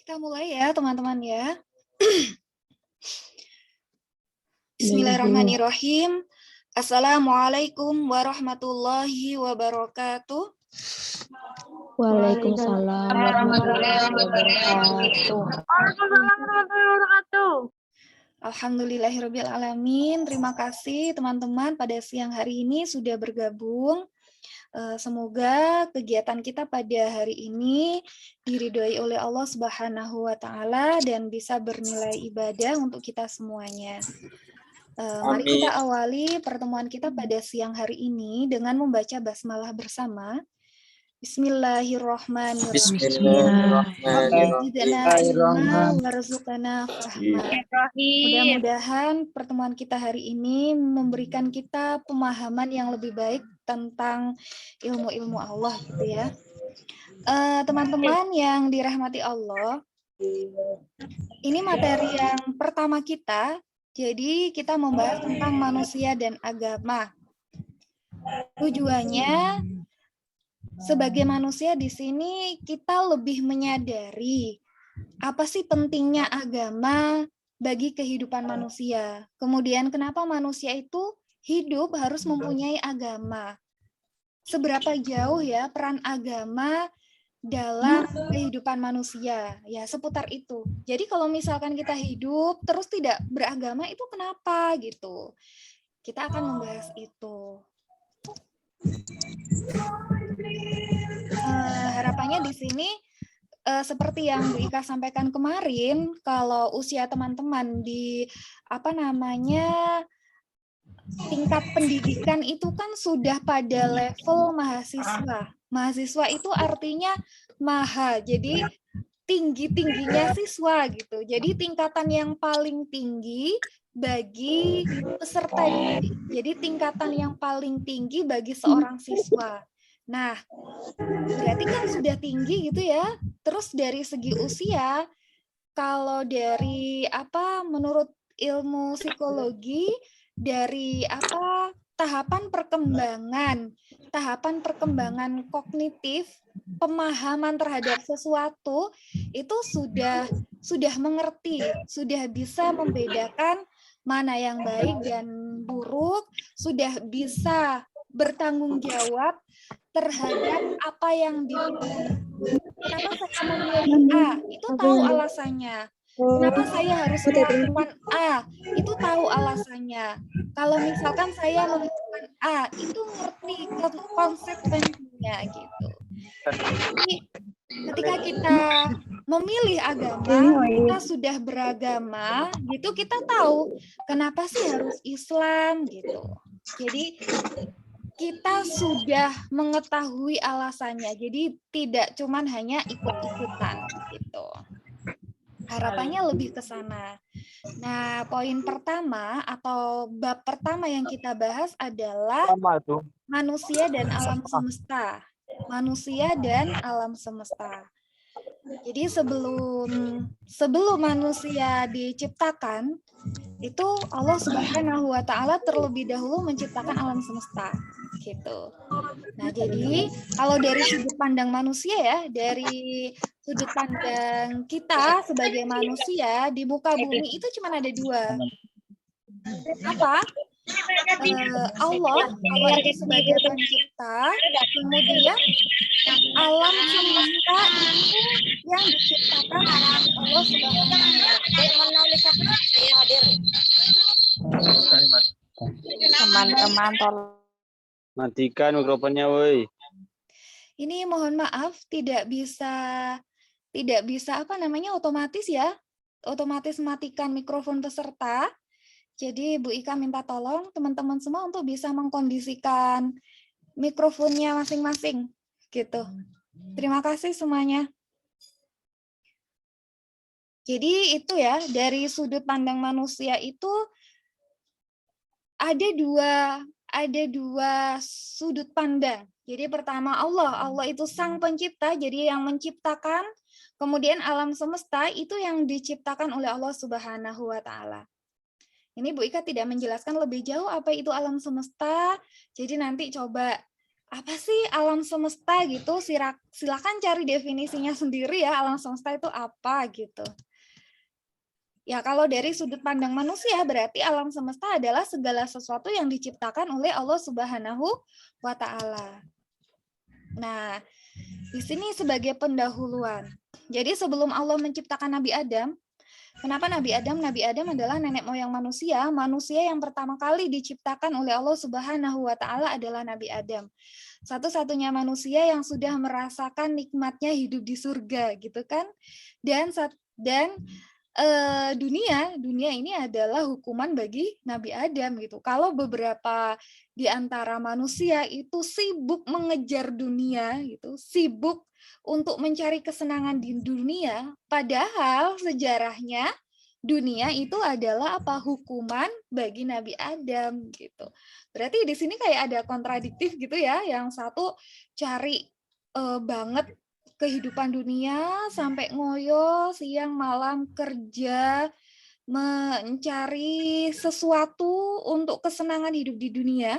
Kita mulai ya teman-teman ya. Bismillahirrahmanirrahim. Assalamualaikum warahmatullahi wabarakatuh. Waalaikumsalam warahmatullahi wabarakatuh. Alhamdulillahirabbil alamin. Terima kasih teman-teman pada siang hari ini sudah bergabung. Semoga kegiatan kita pada hari ini diridhoi oleh Allah Subhanahu wa taala dan bisa bernilai ibadah untuk kita semuanya. Mari kita awali pertemuan kita pada siang hari ini dengan membaca basmalah bersama. Bismillahirrahmanirrahim. Mudah-mudahan pertemuan kita hari ini memberikan kita pemahaman yang lebih baik tentang ilmu-ilmu Allah gitu ya. Teman-teman yang dirahmati Allah, ini materi yang pertama kita. Jadi kita membahas tentang manusia dan agama. Tujuannya sebagai manusia di sini kita lebih menyadari apa sih pentingnya agama bagi kehidupan manusia. Kemudian kenapa manusia itu hidup harus mempunyai agama. Seberapa jauh ya peran agama dalam kehidupan manusia. Ya, seputar itu. Jadi kalau misalkan kita hidup terus tidak beragama itu kenapa gitu. Kita akan membahas itu. Harapannya di sini seperti yang Bu Ika sampaikan kemarin, kalau usia teman-teman di tingkat pendidikan itu kan sudah pada level mahasiswa. Mahasiswa itu artinya maha, jadi tinggi-tingginya siswa gitu. Jadi tingkatan yang paling tinggi bagi peserta didik. Jadi tingkatan yang paling tinggi bagi seorang siswa. Nah, berarti kan sudah tinggi gitu ya. Terus dari segi usia, kalau dari menurut ilmu psikologi, dari tahapan perkembangan kognitif, pemahaman terhadap sesuatu itu sudah mengerti, sudah bisa membedakan mana yang baik dan buruk, sudah bisa bertanggung jawab terhadap apa yang dipilih. Kenapa saya memilih A? Itu tahu alasannya. Kenapa saya harus melakukan A? Itu tahu alasannya. Kalau misalkan saya melakukan A, itu ngerti konsekuensinya gitu. Jadi ketika kita memilih agama, kita sudah beragama, gitu kita tahu kenapa sih harus Islam gitu. Jadi kita sudah mengetahui alasannya, jadi tidak cuman hanya ikut-ikutan gitu. Harapannya lebih ke sana. Nah, poin pertama atau bab pertama yang kita bahas adalah manusia dan alam semesta. Manusia dan alam semesta. Jadi sebelum manusia diciptakan, itu Allah Subhanahu wa taala terlebih dahulu menciptakan alam semesta gitu. Nah, jadi kalau dari sudut pandang manusia ya, dari sudut pandang kita sebagai manusia di muka bumi itu cuma ada dua. Apa? Allah itu sebagai pencipta, kemudian alam semesta itu yang diciptakan oleh Allah Subhanahu wa taala. Teman-teman tolong matikan mikrofonnya, woi. Ini mohon maaf tidak bisa otomatis ya. Otomatis matikan mikrofon peserta. Jadi Bu Ika minta tolong teman-teman semua untuk bisa mengkondisikan mikrofonnya masing-masing gitu. Terima kasih semuanya. Jadi itu ya, dari sudut pandang manusia itu ada dua sudut pandang. Jadi pertama Allah itu sang pencipta, jadi yang menciptakan, kemudian alam semesta itu yang diciptakan oleh Allah Subhanahu wa taala. Ini Bu Ika tidak menjelaskan lebih jauh apa itu alam semesta, jadi nanti coba apa sih alam semesta gitu? Silakan cari definisinya sendiri ya, alam semesta itu apa gitu. Ya, kalau dari sudut pandang manusia, berarti alam semesta adalah segala sesuatu yang diciptakan oleh Allah Subhanahu wa Ta'ala. Nah, di sini sebagai pendahuluan. Jadi sebelum Allah menciptakan Nabi Adam, kenapa Nabi Adam? Nabi Adam adalah nenek moyang manusia. Manusia yang pertama kali diciptakan oleh Allah Subhanahu wa Ta'ala adalah Nabi Adam. Satu-satunya manusia yang sudah merasakan nikmatnya hidup di surga, gitu kan? Dan dunia ini adalah hukuman bagi Nabi Adam gitu. Kalau beberapa di antara manusia itu sibuk mengejar dunia gitu, sibuk untuk mencari kesenangan di dunia, padahal sejarahnya dunia itu adalah apa? Hukuman bagi Nabi Adam gitu. Berarti di sini kayak ada kontradiktif gitu ya. Yang satu cari banget kehidupan dunia sampai ngoyo siang malam kerja mencari sesuatu untuk kesenangan hidup di dunia.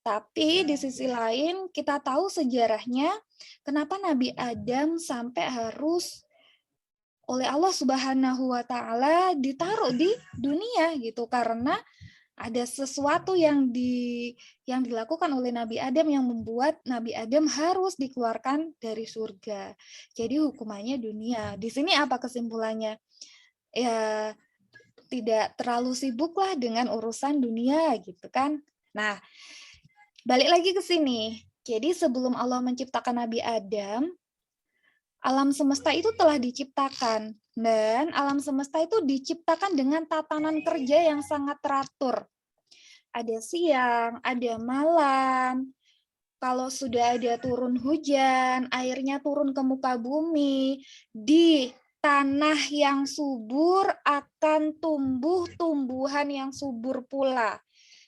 Tapi di sisi lain kita tahu sejarahnya kenapa Nabi Adam sampai harus oleh Allah Subhanahu wa Ta'ala ditaruh di dunia gitu, karena ada sesuatu yang dilakukan oleh Nabi Adam yang membuat Nabi Adam harus dikeluarkan dari surga. Jadi hukumannya dunia. Di sini apa kesimpulannya? Ya, tidak terlalu sibuklah dengan urusan dunia gitu kan. Nah, balik lagi ke sini. Jadi sebelum Allah menciptakan Nabi Adam, alam semesta itu telah diciptakan. Dan alam semesta itu diciptakan dengan tatanan kerja yang sangat teratur. Ada siang, ada malam. Kalau sudah ada turun hujan, airnya turun ke muka bumi, di tanah yang subur akan tumbuh tumbuhan yang subur pula.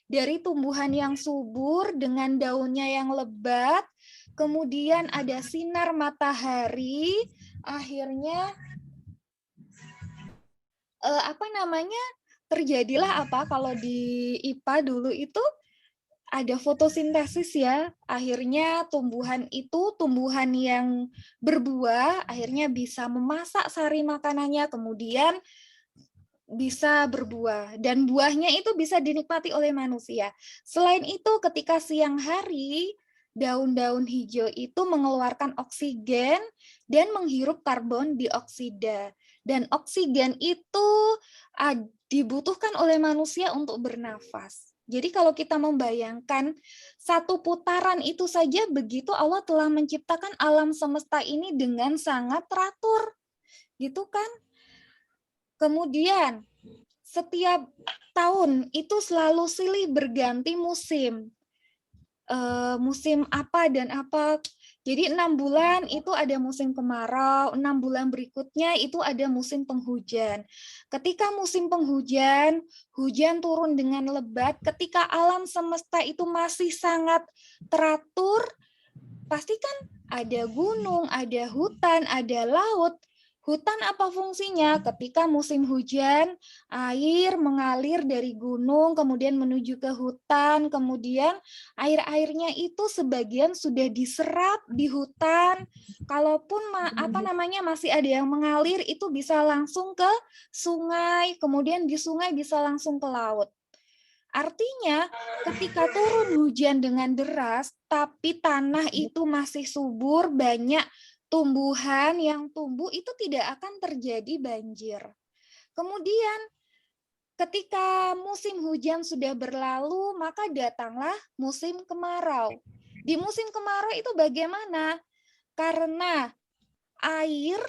Dari tumbuhan yang subur dengan daunnya yang lebat, kemudian ada sinar matahari, akhirnya terjadilah apa kalau di IPA dulu itu ada fotosintesis ya. Akhirnya tumbuhan yang berbuah akhirnya bisa memasak sari makanannya, kemudian bisa berbuah dan buahnya itu bisa dinikmati oleh manusia. Selain itu ketika siang hari daun-daun hijau itu mengeluarkan oksigen dan menghirup karbon dioksida. Dan oksigen itu dibutuhkan oleh manusia untuk bernafas. Jadi kalau kita membayangkan satu putaran itu saja begitu Allah telah menciptakan alam semesta ini dengan sangat teratur. Gitu kan? Kemudian setiap tahun itu selalu silih berganti musim. Musim apa dan apa. Jadi 6 bulan itu ada musim kemarau, 6 bulan berikutnya itu ada musim penghujan. Ketika musim penghujan, hujan turun dengan lebat, ketika alam semesta itu masih sangat teratur, pasti kan ada gunung, ada hutan, ada laut. Hutan apa fungsinya? Ketika musim hujan, air mengalir dari gunung, kemudian menuju ke hutan, kemudian air-airnya itu sebagian sudah diserap di hutan. Kalaupun masih ada yang mengalir, itu bisa langsung ke sungai, kemudian di sungai bisa langsung ke laut. Artinya, ketika turun hujan dengan deras, tapi tanah itu masih subur, banyak tumbuhan yang tumbuh, itu tidak akan terjadi banjir. Kemudian, ketika musim hujan sudah berlalu, maka datanglah musim kemarau. Di musim kemarau itu bagaimana? Karena air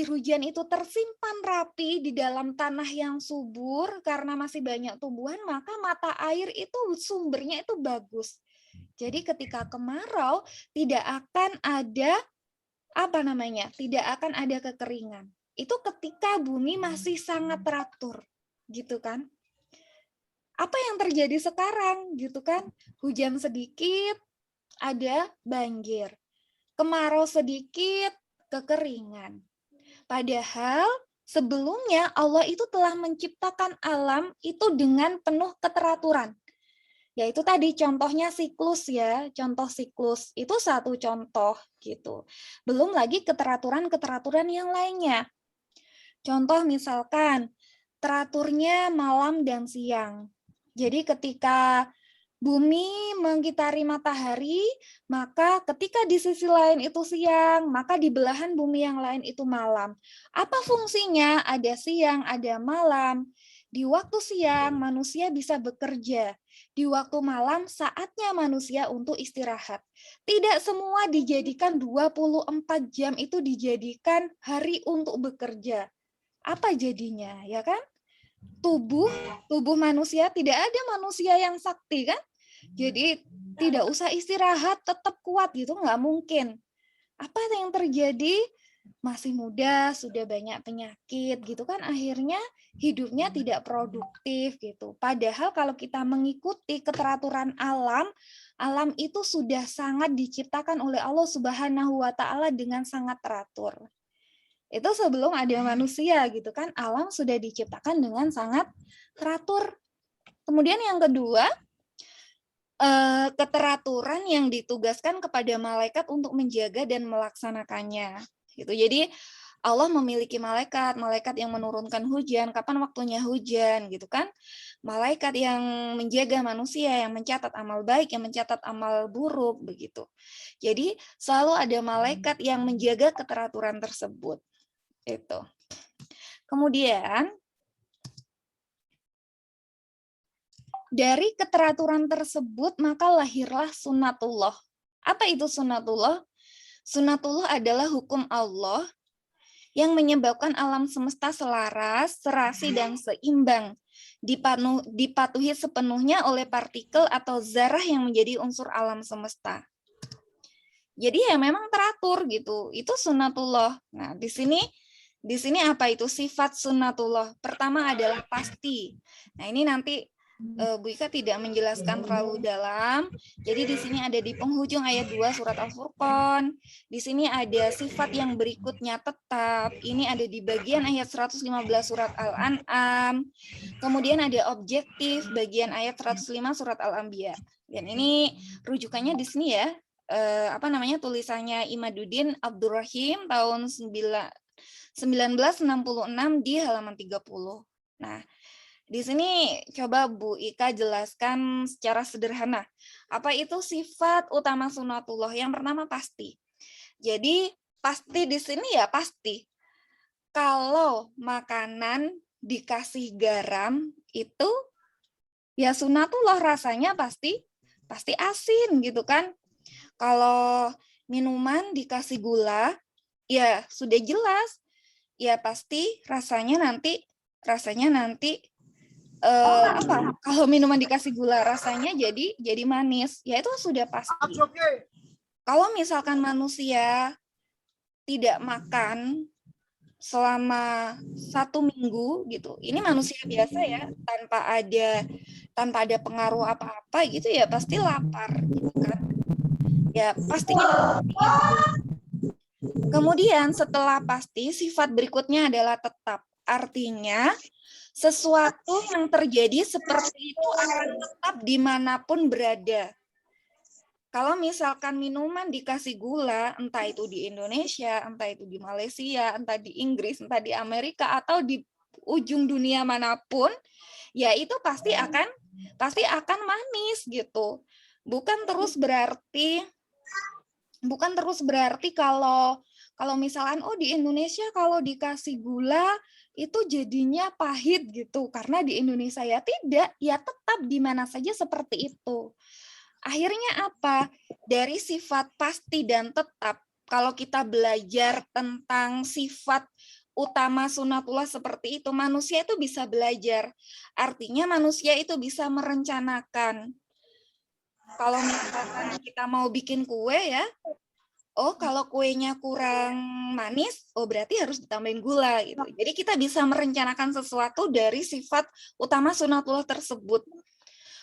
hujan itu tersimpan rapi di dalam tanah yang subur karena masih banyak tumbuhan, maka mata air itu sumbernya itu bagus. Jadi ketika kemarau tidak akan ada tidak akan ada kekeringan. Itu ketika bumi masih sangat teratur, gitu kan? Apa yang terjadi sekarang, gitu kan? Hujan sedikit, ada banjir. Kemarau sedikit, kekeringan. Padahal sebelumnya Allah itu telah menciptakan alam itu dengan penuh keteraturan. Yaitu tadi contohnya siklus ya, contoh siklus itu satu contoh gitu. Belum lagi keteraturan-keteraturan yang lainnya. Contoh misalkan teraturnya malam dan siang. Jadi ketika bumi mengitari matahari, maka ketika di sisi lain itu siang, maka di belahan bumi yang lain itu malam. Apa fungsinya? Ada siang, ada malam. Di waktu siang manusia bisa bekerja. Di waktu malam saatnya manusia untuk istirahat. Tidak semua dijadikan 24 jam itu dijadikan hari untuk bekerja. Apa jadinya, ya kan? Tubuh manusia, tidak ada manusia yang sakti kan? Jadi tidak usah istirahat, tetap kuat gitu, nggak mungkin. Apa yang terjadi? Masih muda, sudah banyak penyakit gitu kan, akhirnya hidupnya tidak produktif gitu. Padahal kalau kita mengikuti keteraturan alam, alam itu sudah sangat diciptakan oleh Allah Subhanahu wa taala dengan sangat teratur. Itu sebelum ada manusia gitu kan, alam sudah diciptakan dengan sangat teratur. Kemudian yang kedua, keteraturan yang ditugaskan kepada malaikat untuk menjaga dan melaksanakannya. Gitu. Jadi Allah memiliki malaikat yang menurunkan hujan, kapan waktunya hujan, gitu kan? Malaikat yang menjaga manusia, yang mencatat amal baik, yang mencatat amal buruk, begitu. Jadi selalu ada malaikat yang menjaga keteraturan tersebut. Itu. Kemudian dari keteraturan tersebut maka lahirlah sunatullah. Apa itu sunatullah? Sunatullah adalah hukum Allah yang menyebabkan alam semesta selaras, serasi, dan seimbang, dipatuhi sepenuhnya oleh partikel atau zarah yang menjadi unsur alam semesta. Jadi ya memang teratur gitu. Itu sunatullah. Nah, di sini apa itu sifat sunnatullah? Pertama adalah pasti. Nah, ini nanti Bu Ika tidak menjelaskan terlalu dalam. Jadi di sini ada di penghujung ayat 2 surat Al-Furqan. Di sini ada sifat yang berikutnya tetap. Ini ada di bagian ayat 115 surat Al-An'am. Kemudian ada objektif bagian ayat 105 surat Al-Anbiya. Dan ini rujukannya di sini ya. Tulisannya Imaduddin Abdurrahim tahun 1966 di halaman 30. Nah, di sini coba Bu Ika jelaskan secara sederhana. Apa itu sifat utama sunatullah? Yang pertama pasti. Jadi pasti di sini ya pasti. Kalau makanan dikasih garam itu ya sunatullah, rasanya pasti asin gitu kan. Kalau minuman dikasih gula ya sudah jelas ya pasti rasanya nanti kalau minuman dikasih gula rasanya jadi manis, ya itu sudah pasti. Kalau misalkan manusia tidak makan selama 1 minggu gitu, ini manusia biasa ya, tanpa ada pengaruh apa-apa gitu ya pasti lapar gitu kan. Ya pastinya. Kemudian setelah pasti, sifat berikutnya adalah tetap. Artinya sesuatu yang terjadi seperti itu akan tetap dimanapun berada. Kalau misalkan minuman dikasih gula, entah itu di Indonesia, entah itu di Malaysia, entah di Inggris, entah di Amerika, atau di ujung dunia manapun, ya itu pasti akan manis gitu. Bukan terus berarti kalau misalkan di Indonesia kalau dikasih gula itu jadinya pahit gitu karena di Indonesia ya tidak, ya tetap di mana saja seperti itu. Akhirnya apa? Dari sifat pasti dan tetap, kalau kita belajar tentang sifat utama sunatullah seperti itu, manusia itu bisa belajar. Artinya manusia itu bisa merencanakan. Kalau misalkan kita mau bikin kue ya, kalau kuenya kurang manis, berarti harus ditambahin gula gitu. Jadi kita bisa merencanakan sesuatu dari sifat utama sunatullah tersebut.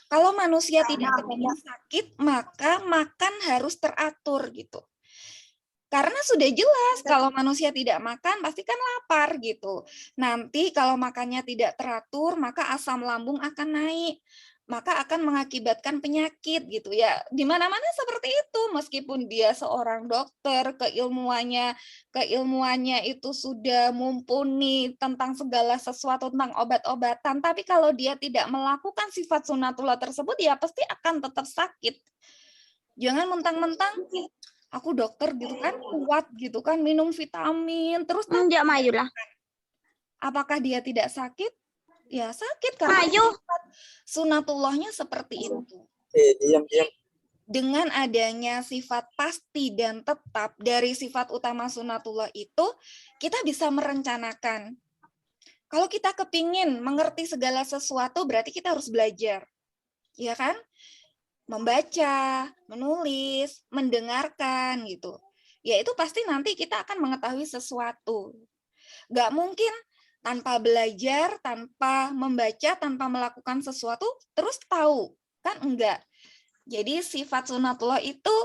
Kalau manusia tidak kepingin sakit, maka makan harus teratur gitu. Karena sudah jelas kalau manusia tidak makan pasti kan lapar gitu. Nanti kalau makannya tidak teratur, maka asam lambung akan naik. maka akan mengakibatkan penyakit gitu ya. Di mana-mana seperti itu, meskipun dia seorang dokter, keilmuannya itu sudah mumpuni tentang segala sesuatu tentang obat-obatan, tapi kalau dia tidak melakukan sifat sunatullah tersebut ya pasti akan tetap sakit. Jangan mentang-mentang aku dokter gitu kan, kuat gitu kan, minum vitamin terus Enggak maju lah. apakah dia tidak sakit? Ya sakit karena sifat sunatullahnya seperti itu. Diam. Dengan adanya sifat pasti dan tetap dari sifat utama sunatullah itu, kita bisa merencanakan. Kalau kita kepingin mengerti segala sesuatu, berarti kita harus belajar. Ya kan? Membaca, menulis, mendengarkan gitu. Ya itu pasti nanti kita akan mengetahui sesuatu. Nggak mungkin tanpa belajar, tanpa membaca, tanpa melakukan sesuatu, terus tahu. Kan enggak. Jadi sifat sunatullah itu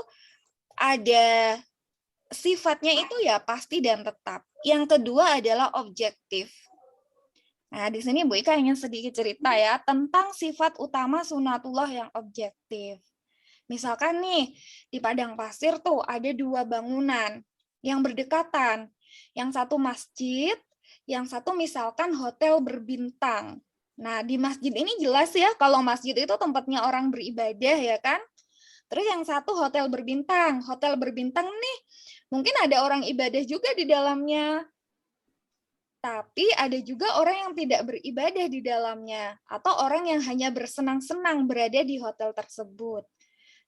ada sifatnya itu ya pasti dan tetap. Yang kedua adalah objektif. Nah, di sini Bu Ika ingin sedikit cerita ya tentang sifat utama sunatullah yang objektif. Misalkan nih, di padang pasir tuh ada 2 bangunan yang berdekatan. Yang satu masjid, yang satu misalkan hotel berbintang. Nah, di masjid ini jelas ya kalau masjid itu tempatnya orang beribadah ya kan. Terus yang satu hotel berbintang. Hotel berbintang nih mungkin ada orang ibadah juga di dalamnya. Tapi ada juga orang yang tidak beribadah di dalamnya atau orang yang hanya bersenang-senang berada di hotel tersebut.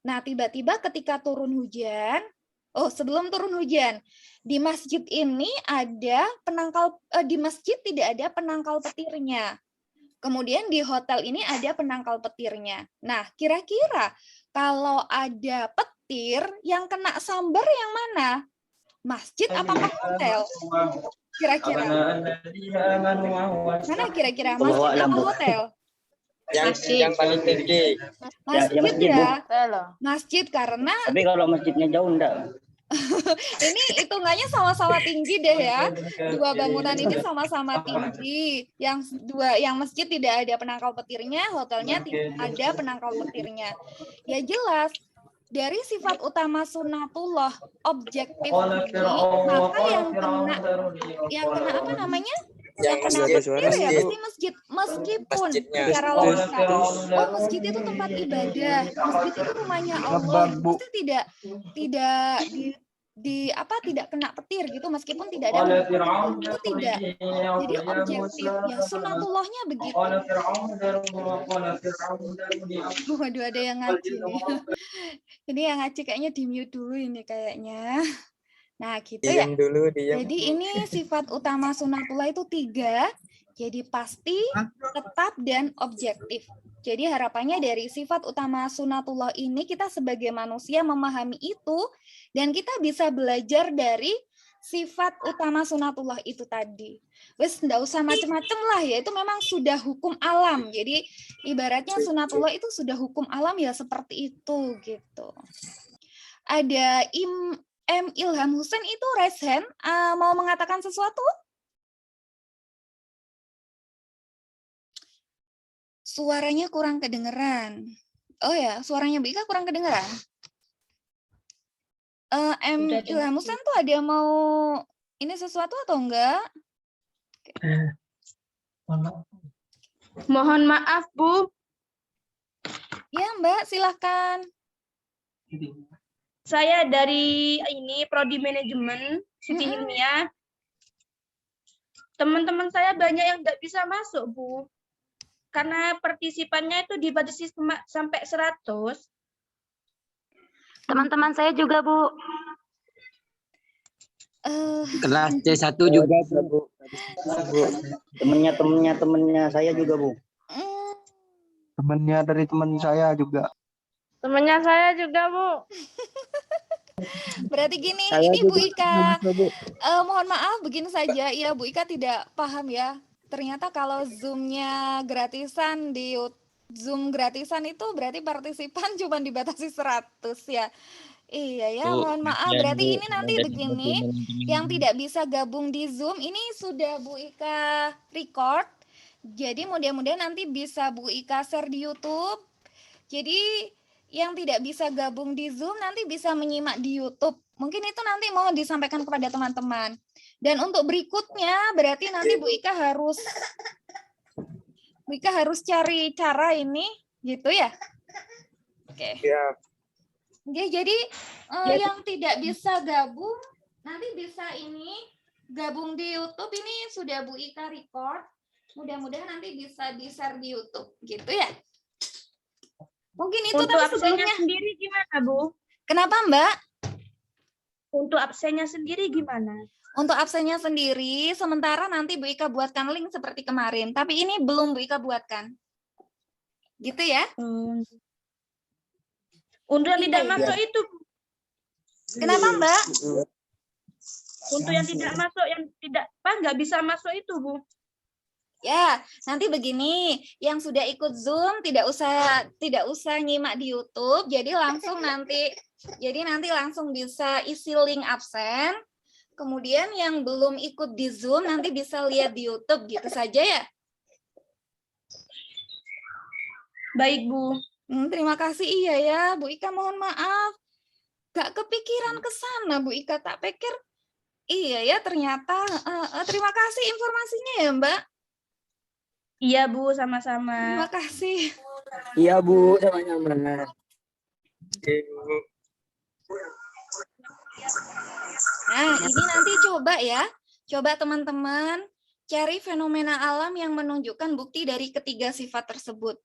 Nah, tiba-tiba ketika turun hujan, sebelum turun hujan, di masjid ini ada penangkal, di masjid tidak ada penangkal petirnya. Kemudian di hotel ini ada penangkal petirnya. Nah, kira-kira kalau ada petir yang kena sambar yang mana? Masjid apakah hotel? Kira-kira. Mana kira-kira? Masjid atau hotel? Yang paling tinggi. Masjid ya. Masjid karena Tapi kalau masjidnya jauh enggak? ini hitungannya sama-sama tinggi deh ya. 2 bangunan ini sama-sama tinggi. Yang masjid tidak ada penangkal petirnya, hotelnya ada penangkal petirnya. Ya jelas dari sifat utama sunatullah objektif ini, maka yang kena apa namanya? Yang kena petir ya pasti masjid, meskipun secara logika masjid itu tempat ibadah, masjid itu rumahnya Allah, pasti tidak tidak kena petir gitu meskipun tidak ada itu tidak. Jadi objektif ya sunatullahnya begitu. Waduh, ada yang ngaji nih. Ini yang ngaji kayaknya di mute dulu ini kayaknya. Nah, gitu ya. Jadi ini sifat utama sunatullah itu 3. Jadi pasti, tetap, dan objektif. Jadi harapannya dari sifat utama sunatullah ini kita sebagai manusia memahami itu dan kita bisa belajar dari sifat utama sunatullah itu tadi. Wes enggak usah macam-macam lah ya, itu memang sudah hukum alam. Jadi ibaratnya sunatullah itu sudah hukum alam ya seperti itu gitu. Ada M. Ilham Husain itu raise hand, mau mengatakan sesuatu? Suaranya kurang kedengeran. Oh ya, suaranya Bu Ika kurang kedengeran. M. Ilham Husain tuh ada mau ini sesuatu atau enggak? Mohon maaf, Bu. Ya, Mbak, silakan. Saya dari ini Prodi Manajemen Siti Hilmiah. Teman-teman saya banyak yang nggak bisa masuk, Bu. Karena partisipannya itu dibatasi sampai 100. Teman-teman saya juga, Bu. Kelas C1 juga, Bu. Temennya saya juga, Bu. Temennya dari teman saya juga. Temannya saya juga, Bu. Berarti gini, Saya ini Bu juga Ika, bisa, Bu. mohon maaf begini saja, ya Bu Ika tidak paham ya. Ternyata kalau Zoom-nya gratisan di Zoom gratisan itu berarti partisipan cuma dibatasi 100 ya. Iya ya, mohon maaf. Berarti ini nanti begini, yang tidak bisa gabung di Zoom ini sudah Bu Ika record. Jadi mudah-mudahan nanti bisa Bu Ika share di YouTube. Jadi yang tidak bisa gabung di Zoom nanti bisa menyimak di YouTube. Mungkin itu nanti mau disampaikan kepada teman-teman. Dan untuk berikutnya berarti nanti Bu Ika harus cari cara ini gitu ya. Oke. Ya. Oke, jadi yang tidak bisa gabung nanti bisa ini gabung di YouTube. Ini sudah Bu Ika record. Mudah-mudahan nanti bisa di-share di YouTube gitu ya. Mungkin itu Untuk tapi absennya sebelumnya. sendiri gimana, Bu? Kenapa, Mbak? Untuk absennya sendiri gimana? Untuk absennya sendiri, sementara nanti Bu Ika buatkan link seperti kemarin. Tapi ini belum Bu Ika buatkan. Gitu ya. Untuk yang tidak Iya. masuk itu, Bu. Kenapa, Mbak? Untuk yang tidak masuk, yang tidak nggak bisa masuk itu, Bu. Ya, nanti begini, yang sudah ikut Zoom tidak usah nyimak di YouTube, jadi nanti langsung bisa isi link absen. Kemudian yang belum ikut di Zoom nanti bisa lihat di YouTube gitu saja ya. Baik, Bu. Terima kasih, iya ya, Bu Ika mohon maaf. Gak kepikiran ke sana, Bu Ika, tak pikir. Iya ya, ternyata. Terima kasih informasinya ya, Mbak. Iya, Bu, sama-sama. Terima kasih. Iya Bu, sama-sama. Nah, ini nanti coba ya. Coba teman-teman cari fenomena alam yang menunjukkan bukti dari ketiga sifat tersebut.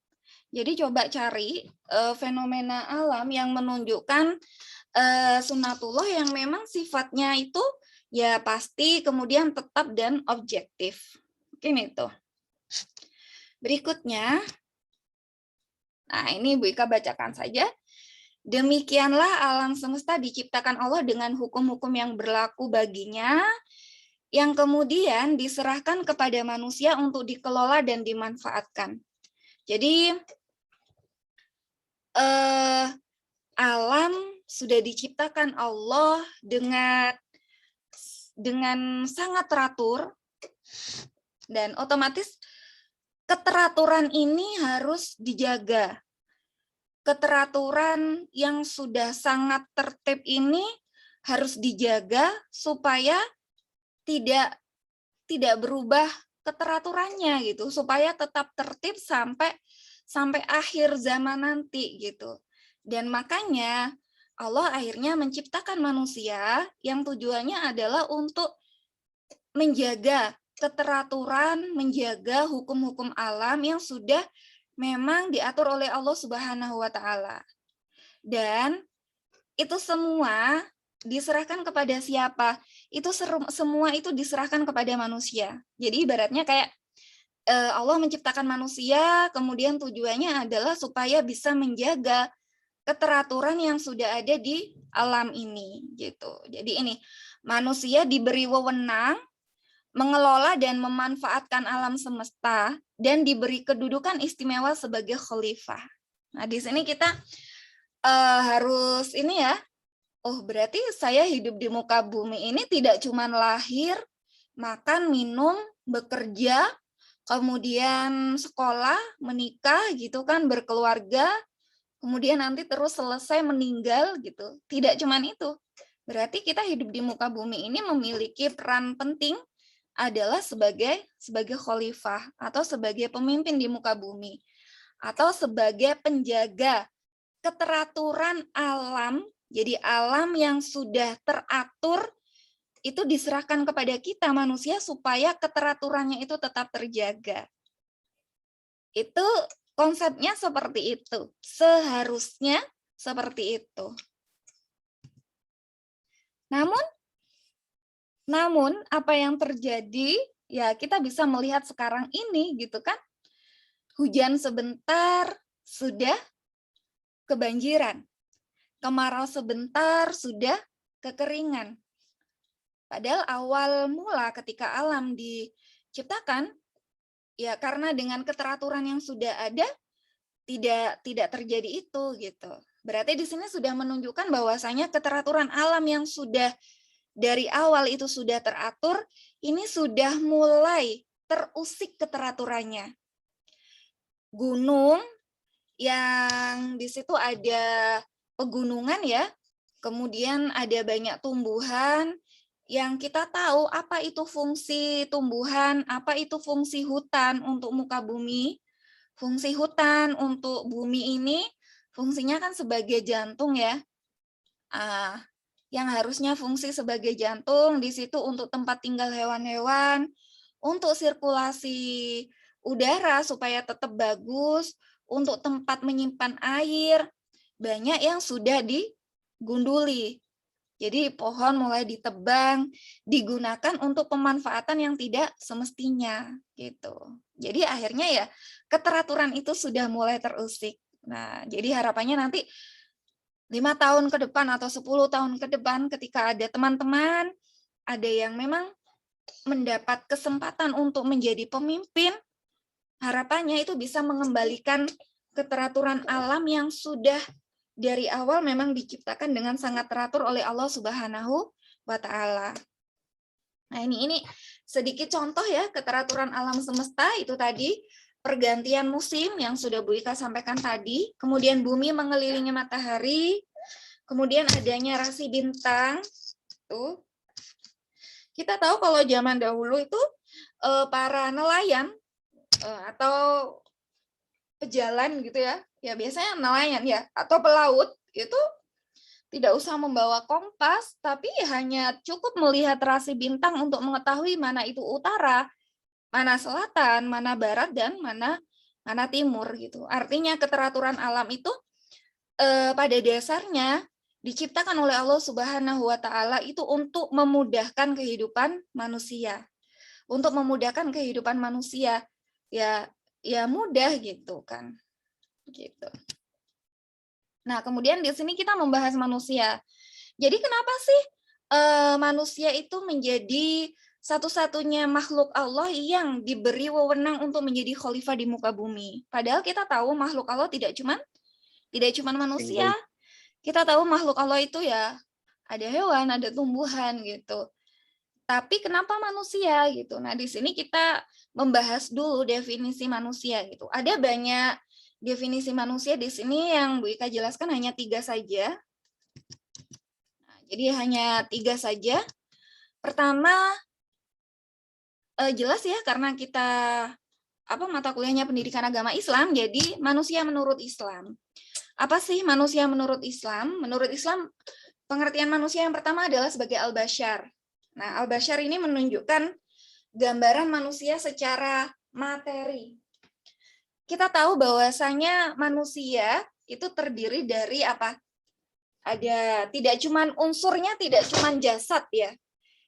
Jadi coba cari fenomena alam yang menunjukkan sunatullah yang memang sifatnya itu ya pasti, kemudian tetap dan objektif. Mungkin itu. Berikutnya, nah ini Bu Ika bacakan saja. Demikianlah alam semesta diciptakan Allah dengan hukum-hukum yang berlaku baginya, yang kemudian diserahkan kepada manusia untuk dikelola dan dimanfaatkan. Jadi, alam sudah diciptakan Allah dengan sangat teratur, dan otomatis keteraturan ini harus dijaga. Keteraturan yang sudah sangat tertib ini harus dijaga supaya tidak berubah keteraturannya gitu, supaya tetap tertib sampai akhir zaman nanti gitu. Dan makanya Allah akhirnya menciptakan manusia yang tujuannya adalah untuk menjaga keteraturan, menjaga hukum-hukum alam yang sudah memang diatur oleh Allah Subhanahu wa taala. Dan itu semua diserahkan kepada siapa? Itu semua itu diserahkan kepada manusia. Jadi ibaratnya kayak Allah menciptakan manusia, kemudian tujuannya adalah supaya bisa menjaga keteraturan yang sudah ada di alam ini gitu. Jadi ini manusia diberi wewenang mengelola dan memanfaatkan alam semesta dan diberi kedudukan istimewa sebagai khalifah. Nah, di sini kita harus ini ya. Oh, berarti saya hidup di muka bumi ini tidak cuma lahir, makan, minum, bekerja, kemudian sekolah, menikah gitu kan, berkeluarga, kemudian nanti terus selesai meninggal gitu. Tidak cuma itu. Berarti kita hidup di muka bumi ini memiliki peran penting adalah sebagai khalifah atau sebagai pemimpin di muka bumi atau sebagai penjaga keteraturan alam. Jadi alam yang sudah teratur itu diserahkan kepada kita manusia supaya keteraturannya itu tetap terjaga. Itu konsepnya seperti itu. Seharusnya seperti itu. Namun apa yang terjadi ya kita bisa melihat sekarang ini gitu kan. Hujan sebentar sudah kebanjiran. Kemarau sebentar sudah kekeringan. Padahal awal mula ketika alam diciptakan ya karena dengan keteraturan yang sudah ada tidak terjadi itu gitu. Berarti di sini sudah menunjukkan bahwasanya keteraturan alam yang sudah dari awal itu sudah teratur, ini sudah mulai terusik keteraturannya. Gunung yang di situ ada pegunungan ya, kemudian ada banyak tumbuhan yang kita tahu apa itu fungsi tumbuhan, apa itu fungsi hutan untuk muka bumi. Fungsi hutan untuk bumi ini fungsinya kan sebagai jantung ya. Yang harusnya fungsi sebagai jantung di situ untuk tempat tinggal hewan-hewan, untuk sirkulasi udara supaya tetap bagus, untuk tempat menyimpan air, banyak yang sudah digunduli. Jadi pohon mulai ditebang, digunakan untuk pemanfaatan yang tidak semestinya gitu. Jadi akhirnya ya keteraturan itu sudah mulai terusik. Nah, jadi harapannya nanti 5 tahun ke depan atau 10 tahun ke depan ketika ada teman-teman, ada yang memang mendapat kesempatan untuk menjadi pemimpin, harapannya itu bisa mengembalikan keteraturan alam yang sudah dari awal memang diciptakan dengan sangat teratur oleh Allah Subhanahu wa Ta'ala. Nah, ini sedikit contoh ya keteraturan alam semesta itu tadi, pergantian musim yang sudah Bu Ika sampaikan tadi, kemudian bumi mengelilingi matahari, kemudian adanya rasi bintang. Tuh. Kita tahu kalau zaman dahulu itu para nelayan atau pejalan gitu ya, ya biasanya nelayan ya, atau pelaut itu tidak usah membawa kompas, tapi hanya cukup melihat rasi bintang untuk mengetahui mana itu utara, mana selatan, mana barat, dan mana timur gitu. Artinya keteraturan alam itu pada dasarnya diciptakan oleh Allah Subhanahu wa Ta'ala itu untuk memudahkan kehidupan manusia. Untuk memudahkan kehidupan manusia ya mudah gitu kan. Gitu. Nah, kemudian di sini kita membahas manusia. Jadi kenapa sih manusia itu menjadi satu-satunya makhluk Allah yang diberi wewenang untuk menjadi khalifah di muka bumi? Padahal kita tahu makhluk Allah tidak cuma manusia. Kita tahu makhluk Allah itu ya ada hewan, ada tumbuhan gitu. Tapi kenapa manusia gitu? Nah, di sini kita membahas dulu definisi manusia gitu. Ada banyak definisi manusia di sini yang Bu Ika jelaskan hanya 3 saja. Nah, jadi hanya 3 saja. Pertama, jelas ya karena kita mata kuliahnya pendidikan agama Islam, jadi manusia menurut Islam. Apa sih manusia menurut Islam? Menurut Islam, pengertian manusia yang pertama adalah sebagai al-bashar. Nah, al-bashar ini menunjukkan gambaran manusia secara materi. Kita tahu bahwasanya manusia itu terdiri dari apa? Ada tidak cuman unsurnya tidak cuman jasad ya.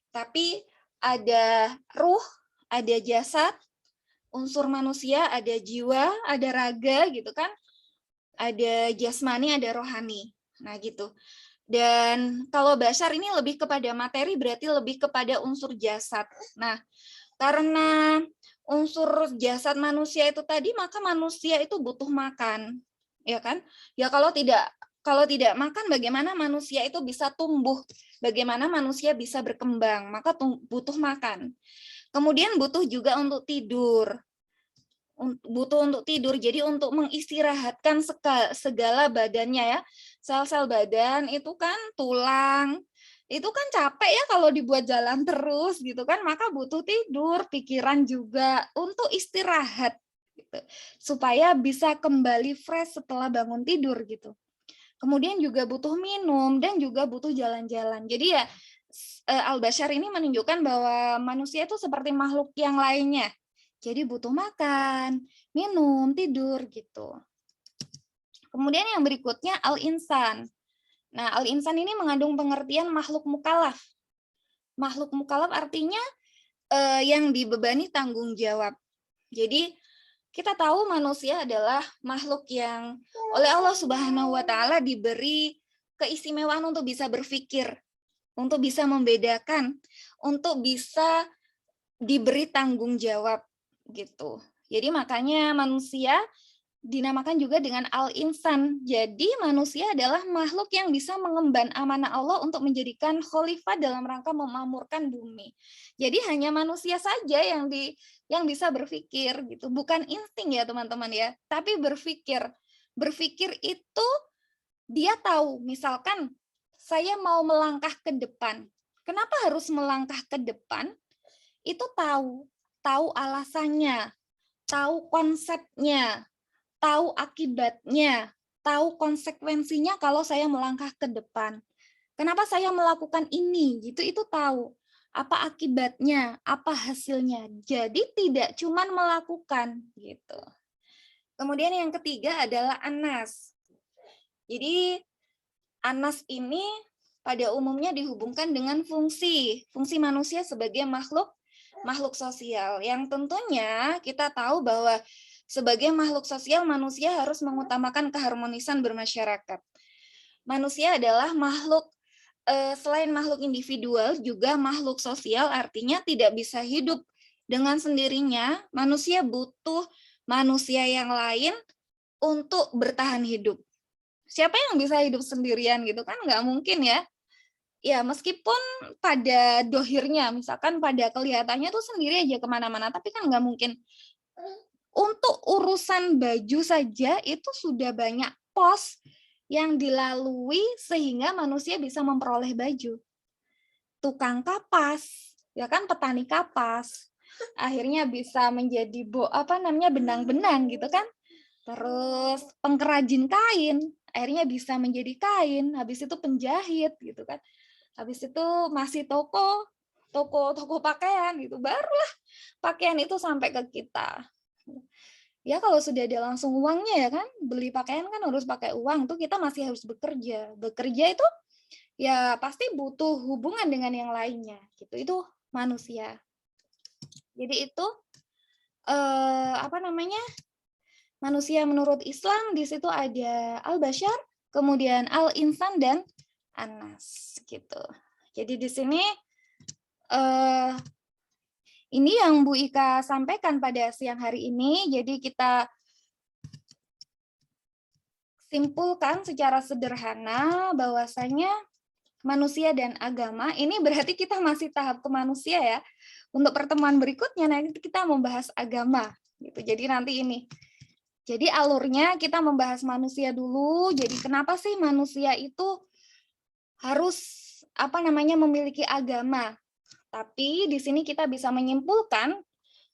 Tapi ada ruh, ada jasad, unsur manusia, ada jiwa, ada raga gitu kan. Ada jasmani, ada rohani. Nah, gitu. Dan kalau bashar ini lebih kepada materi, berarti lebih kepada unsur jasad. Nah, karena unsur jasad manusia itu tadi, maka manusia itu butuh makan, ya kan? Ya kalau tidak makan, bagaimana manusia itu bisa tumbuh? Bagaimana manusia bisa berkembang? Maka butuh makan. Kemudian butuh juga untuk tidur. Jadi untuk mengistirahatkan segala badannya ya, sel-sel badan itu kan tulang itu kan capek ya kalau dibuat jalan terus gitu kan, maka butuh tidur, pikiran juga untuk istirahat gitu, supaya bisa kembali fresh setelah bangun tidur gitu. Kemudian juga butuh minum dan juga butuh jalan-jalan. Jadi ya al-bashar ini menunjukkan bahwa manusia itu seperti makhluk yang lainnya. Jadi butuh makan, minum, tidur gitu. Kemudian yang berikutnya al-insan. Nah, al-insan ini mengandung pengertian makhluk mukallaf. Makhluk mukallaf artinya yang dibebani tanggung jawab. Jadi kita tahu manusia adalah makhluk yang oleh Allah Subhanahu wa Ta'ala diberi keistimewaan untuk bisa berpikir, untuk bisa membedakan, untuk bisa diberi tanggung jawab gitu. Jadi makanya manusia dinamakan juga dengan al-insan. Jadi manusia adalah makhluk yang bisa mengemban amanah Allah untuk menjadikan khalifah dalam rangka memakmurkan bumi. Jadi hanya manusia saja yang bisa berpikir gitu. Bukan insting ya teman-teman ya, tapi berpikir. Berpikir itu dia tahu, misalkan saya mau melangkah ke depan. Kenapa harus melangkah ke depan? Itu tahu alasannya, tahu konsepnya, tahu akibatnya, tahu konsekuensinya kalau saya melangkah ke depan. Kenapa saya melakukan ini? Gitu, itu tahu. Apa akibatnya, apa hasilnya. Jadi tidak cuman melakukan gitu. Kemudian yang ketiga adalah anas. Jadi anas ini pada umumnya dihubungkan dengan fungsi manusia sebagai makhluk sosial, yang tentunya kita tahu bahwa sebagai makhluk sosial manusia harus mengutamakan keharmonisan bermasyarakat. Manusia adalah makhluk selain makhluk individual juga makhluk sosial, artinya tidak bisa hidup dengan sendirinya. Manusia butuh manusia yang lain untuk bertahan hidup. Siapa yang bisa hidup sendirian gitu kan, nggak mungkin ya. Ya meskipun pada dohirnya, misalkan pada kelihatannya tuh sendiri aja kemana-mana, tapi kan nggak mungkin. Untuk urusan baju saja itu sudah banyak pos yang dilalui sehingga manusia bisa memperoleh baju. Tukang kapas, ya kan, petani kapas, akhirnya bisa menjadi benang-benang gitu kan. Terus pengkerajin kain, akhirnya bisa menjadi kain, habis itu penjahit gitu kan. Habis itu masih toko pakaian gitu, barulah pakaian itu sampai ke kita. Ya kalau sudah ada langsung uangnya ya kan, beli pakaian kan harus pakai uang, tuh kita masih harus bekerja. Bekerja itu ya pasti butuh hubungan dengan yang lainnya gitu. Itu manusia. Jadi itu manusia menurut Islam, di situ ada al-bashar, kemudian al-insan dan anas gitu. Jadi di sini ini yang Bu Ika sampaikan pada siang hari ini. Jadi kita simpulkan secara sederhana bahwasanya manusia dan agama ini berarti kita masih tahap ke manusia ya. Untuk pertemuan berikutnya nanti kita membahas agama gitu. Jadi nanti ini. Jadi alurnya kita membahas manusia dulu. Jadi kenapa sih manusia itu harus memiliki agama? Tapi di sini kita bisa menyimpulkan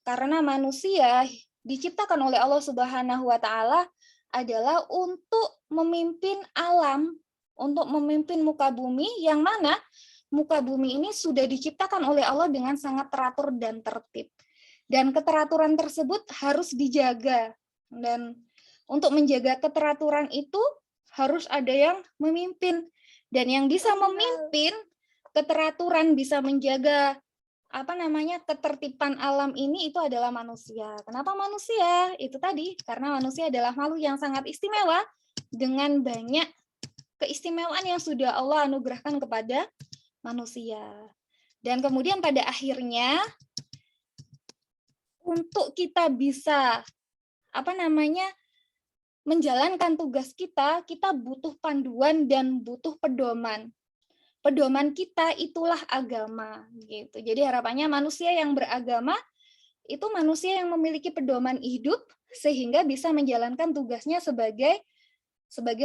karena manusia diciptakan oleh Allah Subhanahu wa taala adalah untuk memimpin alam, untuk memimpin muka bumi, yang mana muka bumi ini sudah diciptakan oleh Allah dengan sangat teratur dan tertib. Dan keteraturan tersebut harus dijaga. Dan untuk menjaga keteraturan itu harus ada yang memimpin. Dan yang bisa memimpin keteraturan, bisa menjaga ketertiban alam ini itu adalah manusia. Kenapa manusia? Itu tadi, karena manusia adalah makhluk yang sangat istimewa dengan banyak keistimewaan yang sudah Allah anugerahkan kepada manusia. Dan kemudian pada akhirnya untuk kita bisa menjalankan tugas kita, kita butuh panduan dan butuh pedoman. Pedoman kita itulah agama gitu. Jadi harapannya manusia yang beragama itu manusia yang memiliki pedoman hidup sehingga bisa menjalankan tugasnya sebagai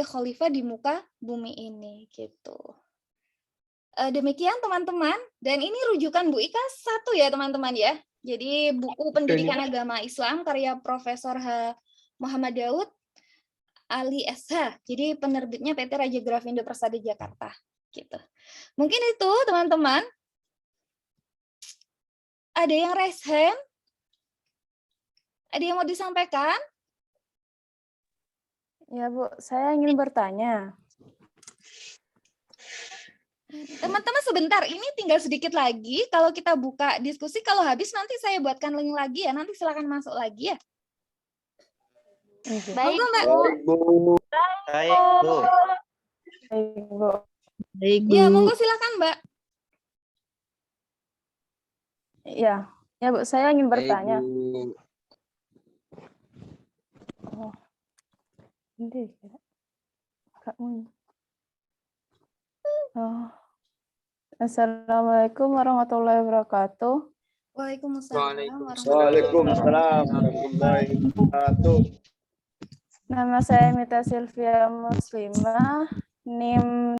khalifah di muka bumi ini gitu. Demikian teman-teman, dan ini rujukan Bu Ika 1 ya teman-teman ya. Jadi buku Pendidikan Agama Islam karya Profesor Muhammad Daud Ali SH. Jadi penerbitnya PT Raja Grafindo Persada Jakarta gitu. Mungkin itu teman-teman. Ada yang raise hand? Ada yang mau disampaikan? Ya Bu, saya ingin bertanya. Teman-teman sebentar, ini tinggal sedikit lagi. Kalau kita buka diskusi, kalau habis nanti saya buatkan link lagi ya. Nanti silakan masuk lagi ya. Baik, Mbak. Bu. Baik, Bu. Baik, Bu. Ya, monggo silakan Mbak. Ya, Bu, saya ingin bertanya. Oh. Ini Kak Mun. Oh. Assalamualaikum warahmatullahi wabarakatuh. Waalaikumsalam. Waalaikumsalam warahmatullahi wabarakatuh. Nama saya Mita Sylvia Muslimah, NIM